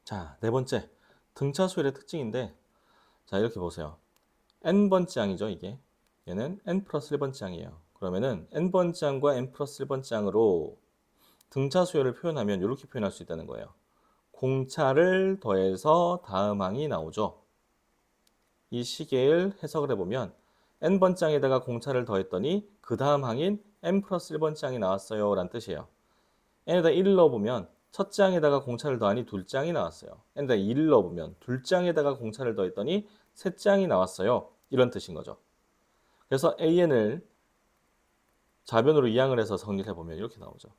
자, 네 번째. 등차 수열의 특징인데, 자, 이렇게 보세요. n번째 항이죠, 이게. 얘는 n 플러스 1번째 항이에요. 그러면은 n번째 항과 n 플러스 1번째 항으로 등차 수열을 표현하면 이렇게 표현할 수 있다는 거예요. 공차를 더해서 다음 항이 나오죠. 이 시계를 해석을 해보면 n번째 항에다가 공차를 더했더니 그 다음 항인 n 플러스 1번째 항이 나왔어요 라는 뜻이에요. n에다 1을 넣어보면 첫째 항에다가 공차를 더하니 둘째 항이 나왔어요. n에다 2를 넣어보면 둘째 항에다가 공차를 더했더니 셋째 항이 나왔어요. 이런 뜻인 거죠. 그래서 an을 좌변으로 이항을 해서 정리를 해보면 이렇게 나오죠.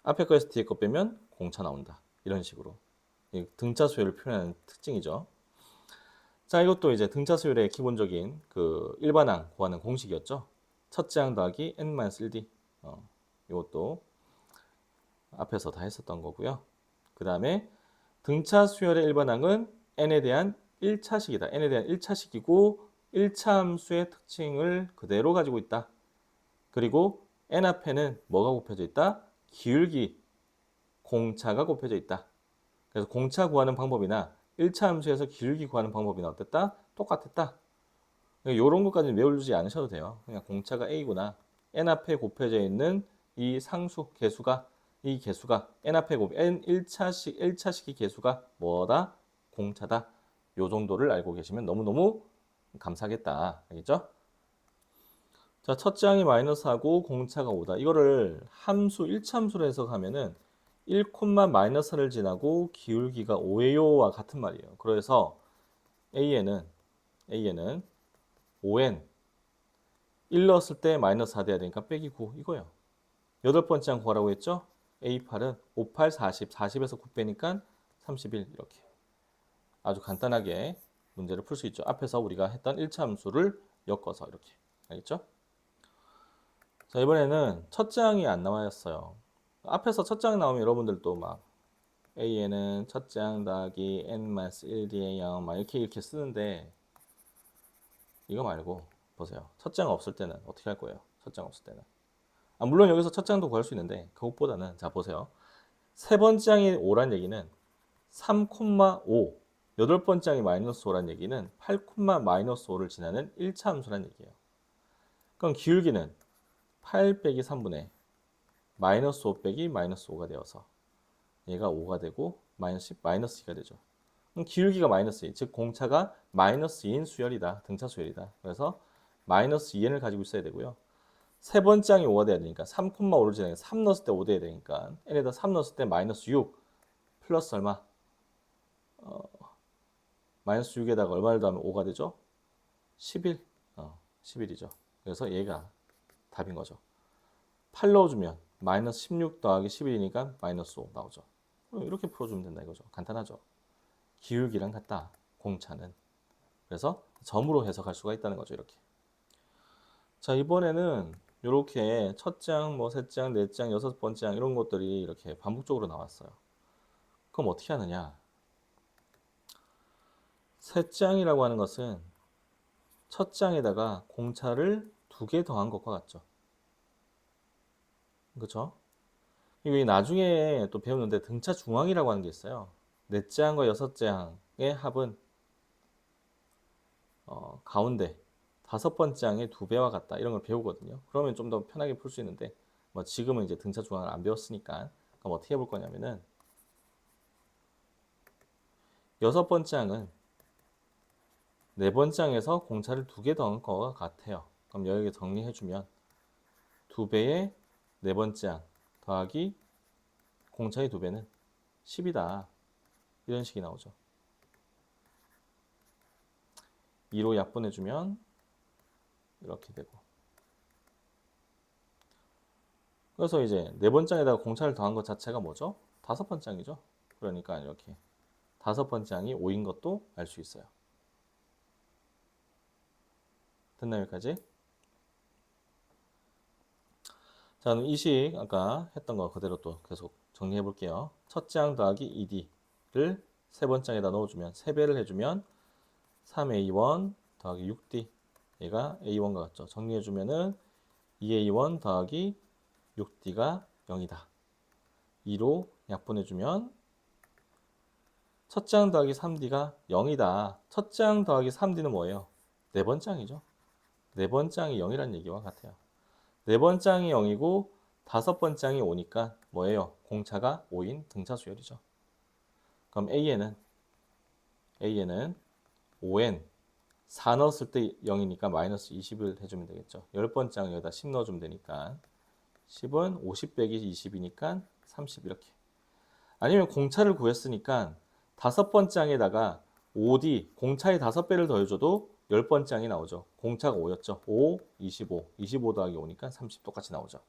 앞에 거에서 뒤에 거 빼면 공차 나온다. 이런 식으로. 등차 수열을 표현하는 특징이죠. 자, 이것도 이제 등차 수열의 기본적인 그 일반항 구하는 공식이었죠. 첫째 항 더하기 n-1d. 이것도 앞에서 다 했었던 거고요. 그 다음에 등차 수열의 일반항은 n에 대한 1차식이다. n에 대한 1차식이고 1차 함수의 특징을 그대로 가지고 있다. 그리고 n 앞에는 뭐가 곱해져 있다? 기울기, 공차가 곱해져 있다. 그래서 공차 구하는 방법이나 1차 함수에서 기울기 구하는 방법이나 어땠다? 똑같았다. 이런 것까지는 외우지 않으셔도 돼요. 그냥 공차가 a구나. n 앞에 곱해져 있는 이 상수 개수가 이 개수가 n 앞에 n 1차식이 개수가 뭐다? 공차다. 요 정도를 알고 계시면 너무너무 감사하겠다. 알겠죠? 자, 첫째 항이 마이너스하고 공차가 5다. 이거를 함수 1차 함수로 해석하면은 1, 마이너스를 지나고 기울기가 5예요와 같은 말이에요. 그래서 a는 5n 1 넣었을 때 마이너스 4 돼야 되니까 빼기 9 이거예요. 여덟 번째 항 구하라고 했죠? A8은 5, 8, 40, 40에서 9 빼니까 31 이렇게 아주 간단하게 문제를 풀 수 있죠. 앞에서 우리가 했던 1차 함수를 엮어서 이렇게 알겠죠? 자, 이번에는 첫째 항이 안 나와였어요. 앞에서 첫째 항 나오면 여러분들도 막 A에는 첫째 항 더하기 n-1d의 0 막 이렇게 쓰는데 이거 말고 보세요. 첫째 항 없을 때는 어떻게 할 거예요? 첫째 항 없을 때는 물론 여기서 첫째 항도 구할 수 있는데 그것보다는 자 보세요. 세 번째 항이 5란 얘기는 3,5 여덟 번째 항이 마이너스 5란 얘기는 8, 마이너스 5를 지나는 1차 함수란 얘기예요. 그럼 기울기는 8 빼기 3분의 마이너스 5 빼기 마이너스 5가 되어서 얘가 5가 되고 마이너스 2가 되죠. 그럼 기울기가 마이너스 2, 즉 공차가 마이너스 2인 수열이다. 등차 수열이다. 그래서 마이너스 2n을 가지고 있어야 되고요. 세 번째 항이 5가 돼야 되니까 3,5를 지나니까 3 넣었을 때 5 돼야 되니까 n에다 3 넣었을 때 마이너스 6 플러스 얼마? 마이너스 6에다가 얼마를 더하면 5가 되죠? 11. 11이죠. 그래서 얘가 답인 거죠. 8 넣어주면 마이너스 16 더하기 11이니까 마이너스 5 나오죠. 이렇게 풀어주면 된다 이거죠. 간단하죠. 기울기랑 같다. 공차는. 그래서 점으로 해석할 수가 있다는 거죠. 이렇게. 자, 이번에는 이렇게 첫째 항, 뭐 셋째 항, 넷째 항, 여섯 번째 항 이런 것들이 이렇게 반복적으로 나왔어요. 그럼 어떻게 하느냐? 셋째 항이라고 하는 것은 첫째 항에다가 공차를 2개 더한 것과 같죠. 그렇죠? 이게 나중에 또 배우는데 등차 중항이라고 하는 게 있어요. 넷째 항과 여섯째 항의 합은 가운데 다섯 번째 항의 2배와 같다. 이런 걸 배우거든요. 그러면 좀 더 편하게 풀 수 있는데 뭐 지금은 이제 등차 중항을 안 배웠으니까 그럼 어떻게 해볼 거냐면은 여섯 번째 항은 네 번째 항에서 공차를 2개 더한 것과 같아요. 그럼 여기 정리해주면 2배의 네 번째 항 더하기 공차의 2배는 10이다. 이런 식이 나오죠. 2로 약분해주면 이렇게 되고. 그래서 이제 네 번째 항에다가 공차를 더한 것 자체가 뭐죠? 다섯 번째 항이죠. 그러니까 이렇게 다섯 번째 항이 5인 것도 알 수 있어요. 됐나요, 여기까지? 자, 그럼 이 식 아까 했던 거 그대로 또 계속 정리해 볼게요. 첫째 항 더하기 2d를 세 번째 항에다 넣어주면 3배를 해주면 3a1 더하기 6d 얘가 a1과 같죠. 정리해주면은 2a1 더하기 6d가 0이다. 2로 약분해주면 첫째 항 더하기 3D가 0이다. 첫째 항 더하기 3D는 뭐예요? 네 번째 항이죠. 네 번째 항이 0이라는 얘기와 같아요. 네 번째 항이 0이고 다섯 번째 항이 5니까 뭐예요? 공차가 5인 등차 수열이죠. 그럼 A에는 5n 4 넣었을 때 0이니까 마이너스 20을 해주면 되겠죠. 열 번째 항 여기다 10 넣어주면 되니까 10은 50 빼기 20이니까 30 이렇게. 아니면 공차를 구했으니까 다섯 번째 항에다가 5D 공차의 5배를 더해줘도 열 번째 항이 나오죠. 공차가 5였죠. 5, 25. 25 더하기 5니까 30 똑같이 나오죠.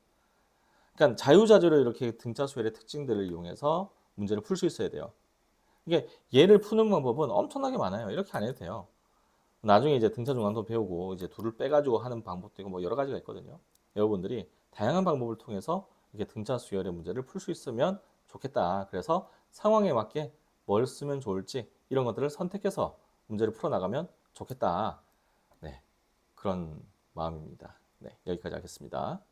그러니까 자유자재로 이렇게 등차수열의 특징들을 이용해서 문제를 풀 수 있어야 돼요. 이게 얘를 푸는 방법은 엄청나게 많아요. 이렇게 안 해도 돼요. 나중에 이제 등차 중앙도 배우고 이제 둘을 빼가지고 하는 방법도 있고 뭐 여러 가지가 있거든요. 여러분들이 다양한 방법을 통해서 이게 등차 수열의 문제를 풀 수 있으면 좋겠다. 그래서 상황에 맞게 뭘 쓰면 좋을지 이런 것들을 선택해서 문제를 풀어 나가면 좋겠다. 네, 그런 마음입니다. 네, 여기까지 하겠습니다.